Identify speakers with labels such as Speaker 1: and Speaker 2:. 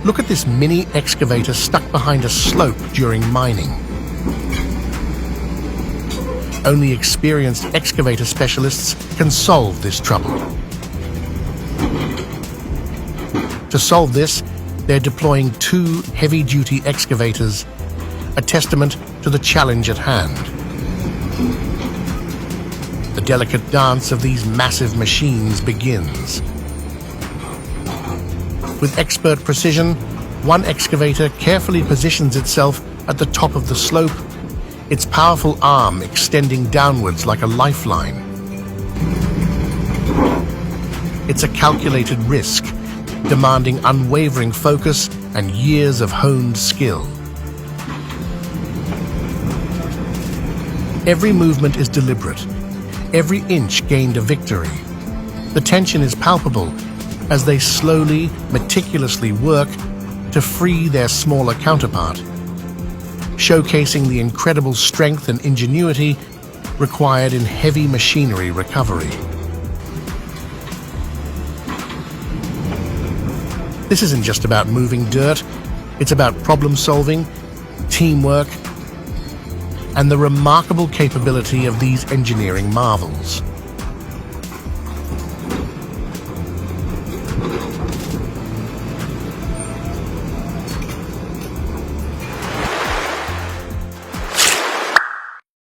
Speaker 1: Look at this mini excavator stuck behind a slope during mining. Only experienced excavator specialists can solve this trouble. To solve this, they're deploying 2 heavy-duty excavators, a testament to the challenge at hand. The delicate dance of these massive machines begins. With expert precision, one excavator carefully positions itself at the top of the slope, its powerful arm extending downwards like a lifeline. It's a calculated risk, demanding unwavering focus and years of honed skill. Every movement is deliberate, every inch gained a victory. The tension is palpable as they slowly, meticulously work to free their smaller counterpart, showcasing the incredible strength and ingenuity required in heavy machinery recovery. This isn't just about moving dirt, it's about problem solving, teamwork, and the remarkable capability of these engineering marvels.